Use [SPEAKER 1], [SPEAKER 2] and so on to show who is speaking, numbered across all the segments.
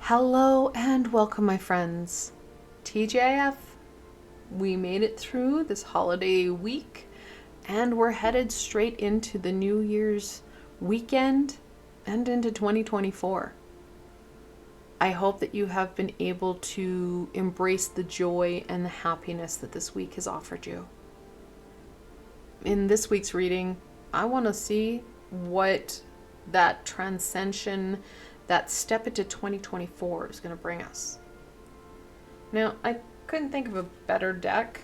[SPEAKER 1] Hello and welcome, my friends. TJF, we made it through this holiday week and we're headed straight into the New Year's weekend and into 2024. I hope that you have been able to embrace the joy and the happiness that this week has offered you. In this week's reading, I want to see what that transcension, that step into 2024 is going to bring us. Now, I couldn't think of a better deck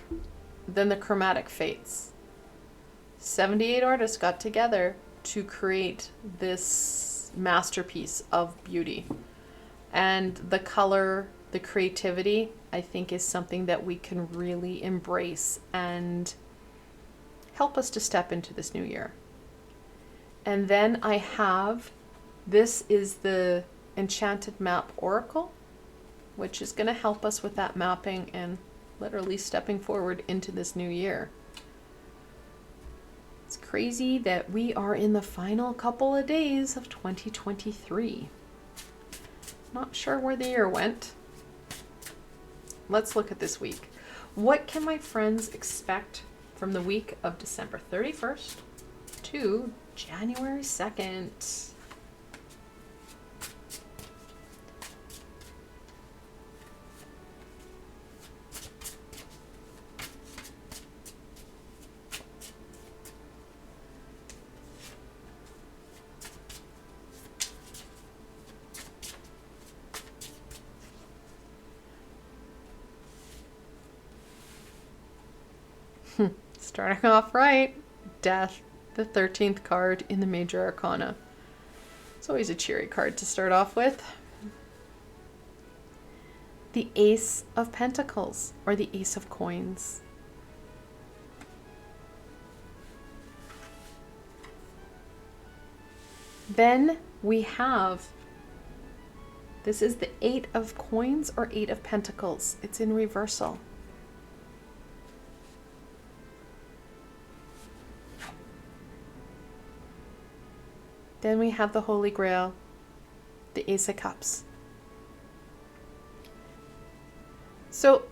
[SPEAKER 1] than the Chromatic Fates. 78 artists got together to create this masterpiece of beauty. And the color, the creativity, I think is something that we can really embrace and help us to step into this new year. And then I have, this is the Enchanted Map Oracle, which is going to help us with that mapping and literally stepping forward into this new year. It's crazy that we are in the final couple of days of 2023. Not sure where the year went. Let's look at this week. What can my friends expect from the week of December 31st to January 2nd? Starting off right, Death, the 13th card in the Major Arcana. It's always a cheery card to start off with. The Ace of Pentacles, or the Ace of Coins. Then we have, this is the Eight of Coins or Eight of Pentacles. It's in reversal. Then we have the Holy Grail, the Ace of Cups. So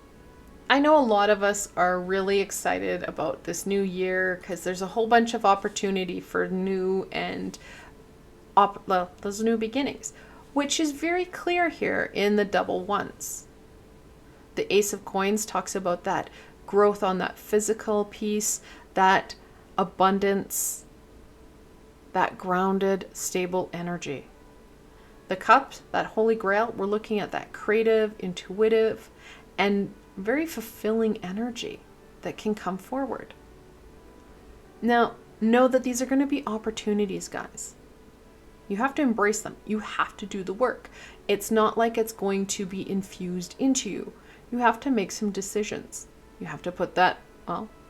[SPEAKER 1] I know a lot of us are really excited about this new year because there's a whole bunch of opportunity for new and those new beginnings, which is very clear here in the double ones. The Ace of Coins talks about that growth on that physical piece, that abundance, that grounded, stable energy. The Cup, that Holy Grail, we're looking at that creative, intuitive, and very fulfilling energy that can come forward. Now, know that these are going to be opportunities, guys. You have to embrace them. You have to do the work. It's not like it's going to be infused into you. You have to make some decisions. You have to put that,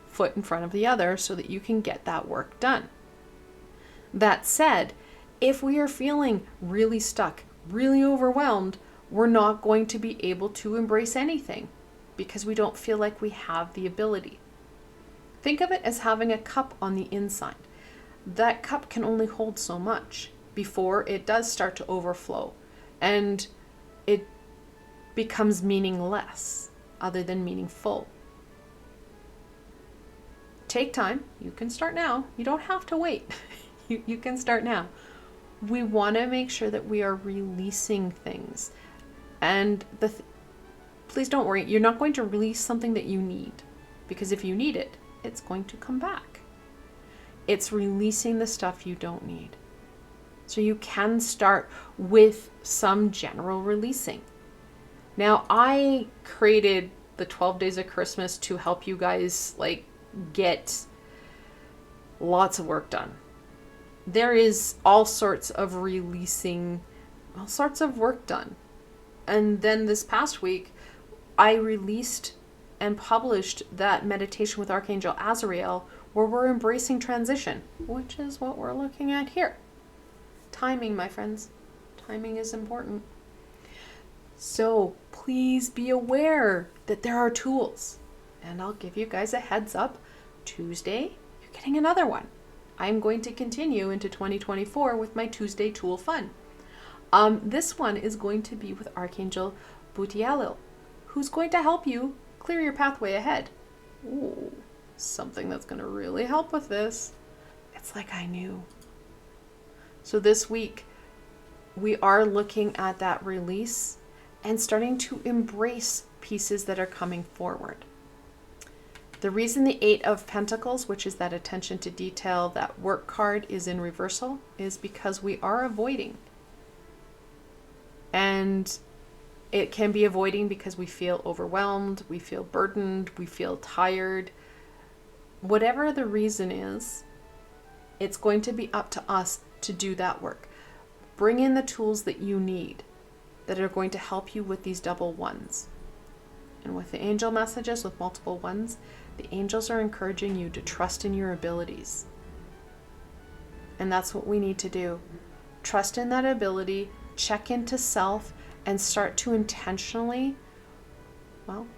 [SPEAKER 1] foot in front of the other so that you can get that work done. That said, if we are feeling really stuck, really overwhelmed, we're not going to be able to embrace anything because we don't feel like we have the ability. Think of it as having a cup on the inside. That cup can only hold so much before it does start to overflow and it becomes meaningless other than meaningful. Take time. You can start now. You don't have to wait. You can start now. We want to make sure that we are releasing things. And please don't worry, you're not going to release something that you need. Because if you need it, it's going to come back. It's releasing the stuff you don't need. So you can start with some general releasing. Now, I created the 12 Days of Christmas to help you guys get lots of work done. There is all sorts of releasing, all sorts of work done. And then this past week, I released and published that meditation with Archangel Azrael, where we're embracing transition, which is what we're looking at here. Timing, my friends. Timing is important. So please be aware that there are tools. And I'll give you guys a heads up. Tuesday, you're getting another one. I'm going to continue into 2024 with my Tuesday Tool Fun. This one is going to be with Archangel Butialil, who's going to help you clear your pathway ahead. Ooh, something that's going to really help with this. It's like I knew. So this week, we are looking at that release and starting to embrace pieces that are coming forward. The reason the Eight of Pentacles, which is that attention to detail, that work card, is in reversal is because we are avoiding. And it can be avoiding because we feel overwhelmed, we feel burdened, we feel tired. Whatever the reason is, it's going to be up to us to do that work. Bring in the tools that you need that are going to help you with these double ones. And with the angel messages with multiple ones, the angels are encouraging you to trust in your abilities. And that's what we need to do. Trust in that ability, check into self, and start to intentionally,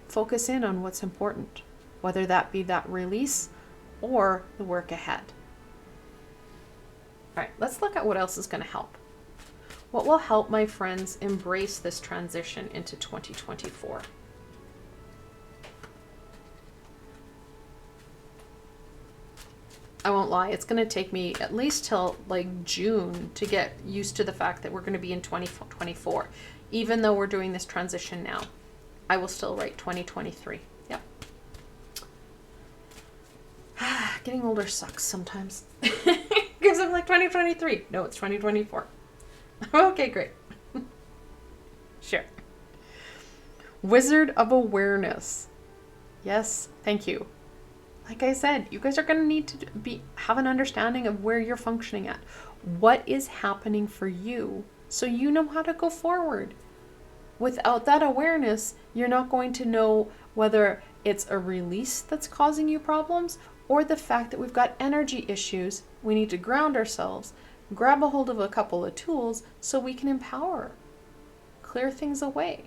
[SPEAKER 1] focus in on what's important, whether that be that release or the work ahead. All right, let's look at what else is going to help. What will help my friends embrace this transition into 2024? I won't lie, it's going to take me at least till like June to get used to the fact that we're going to be in 2024. Even though we're doing this transition now, I will still write 2023. Yep. Getting older sucks sometimes. Because I'm like 2023. No, it's 2024. Okay, great. Sure. Wizard of Awareness. Yes, thank you. Like I said, you guys are going to need to have an understanding of where you're functioning at. What is happening for you so you know how to go forward. Without that awareness, you're not going to know whether it's a release that's causing you problems or the fact that we've got energy issues. We need to ground ourselves, grab a hold of a couple of tools so we can empower, clear things away.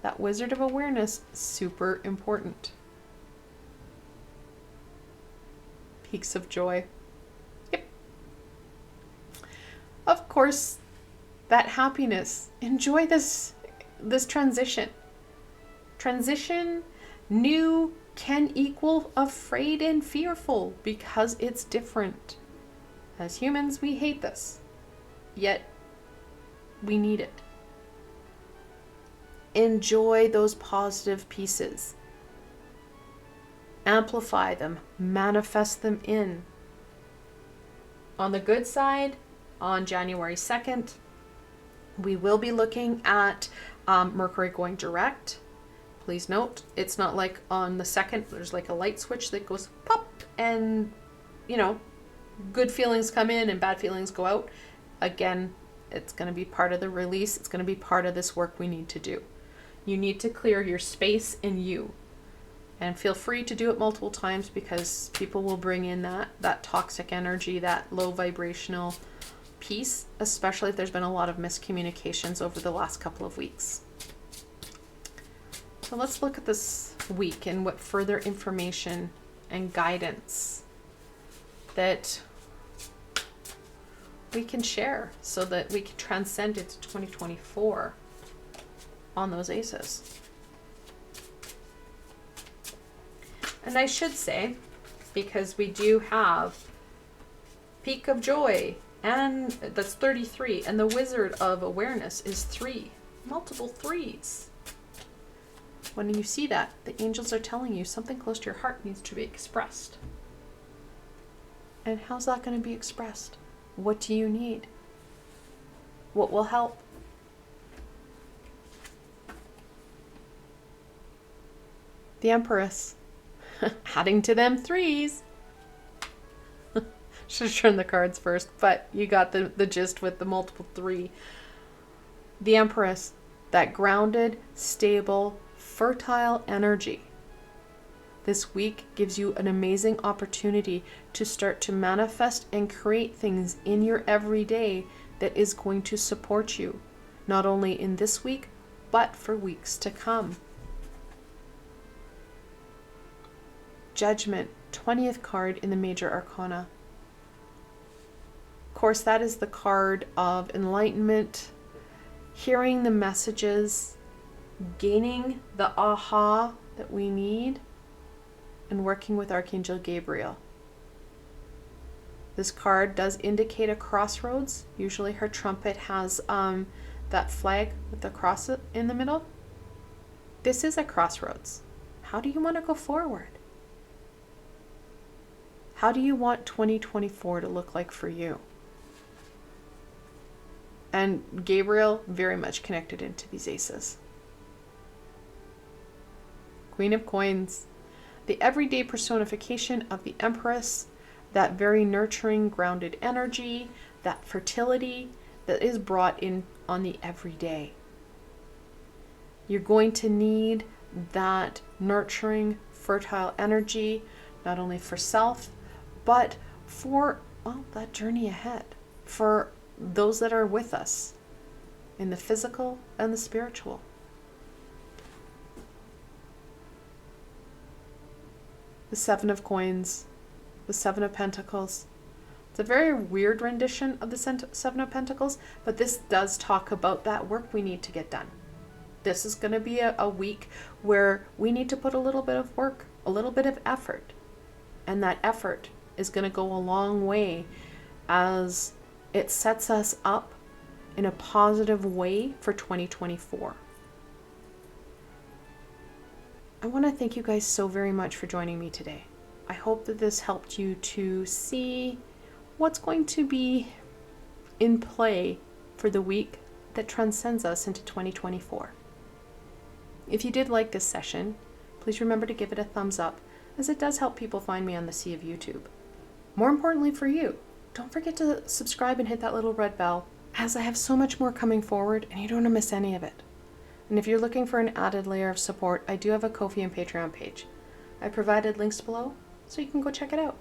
[SPEAKER 1] That Wizard of Awareness, super important. Peaks of joy. Yep. Of course, that happiness. Enjoy this transition. Transition, new, can equal afraid and fearful because it's different. As humans, we hate this. Yet, we need it. Enjoy those positive pieces. Amplify them, manifest them in. On the good side, on January 2nd, we will be looking at Mercury going direct. Please note, it's not like on the 2nd, there's like a light switch that goes pop and, good feelings come in and bad feelings go out. Again, it's going to be part of the release. It's going to be part of this work we need to do. You need to clear your space in you. And feel free to do it multiple times because people will bring in that toxic energy, that low vibrational piece, especially if there's been a lot of miscommunications over the last couple of weeks. So let's look at this week and what further information and guidance that we can share so that we can transcend into 2024 on those aces. And I should say, because we do have Peak of Joy, and that's 33, and the Wizard of Awareness is 3. Multiple 3s. When you see that, the angels are telling you something close to your heart needs to be expressed. And how's that going to be expressed? What do you need? What will help? The Empress. Adding to them 3s. Should have shown the cards first, but you got the gist with the multiple 3. The Empress, that grounded, stable, fertile energy. This week gives you an amazing opportunity to start to manifest and create things in your everyday that is going to support you, not only in this week, but for weeks to come. Judgment, 20th card in the Major Arcana. course, that is the card of enlightenment, hearing the messages, gaining the aha that we need, and working with Archangel Gabriel. This card does indicate a crossroads. Usually her trumpet has that flag with the cross in the middle. This is a crossroads. How do you want to go forward? How do you want 2024 to look like for you? And Gabriel very much connected into these aces. Queen of Coins, the everyday personification of the Empress, that very nurturing, grounded energy, that fertility that is brought in on the everyday. You're going to need that nurturing, fertile energy, not only for self, but for, well, that journey ahead, for those that are with us in the physical and the spiritual. The Seven of Coins, the Seven of Pentacles. It's a very weird rendition of the Seven of Pentacles, but this does talk about that work we need to get done. This is going to be a week where we need to put a little bit of work, a little bit of effort. And that effort is going to go a long way as it sets us up in a positive way for 2024. I want to thank you guys so very much for joining me today. I hope that this helped you to see what's going to be in play for the week that transcends us into 2024. If you did like this session, please remember to give it a thumbs up, as it does help people find me on the sea of YouTube. More importantly for you, don't forget to subscribe and hit that little red bell, as I have so much more coming forward and you don't want to miss any of it. And if you're looking for an added layer of support, I do have a Ko-fi and Patreon page. I provided links below, so you can go check it out.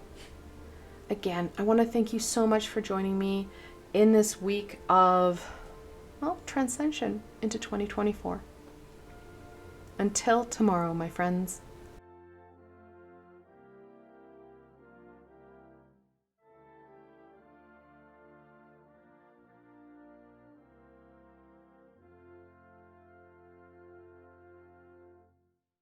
[SPEAKER 1] Again, I want to thank you so much for joining me in this week of, well, transcension into 2024. Until tomorrow, my friends.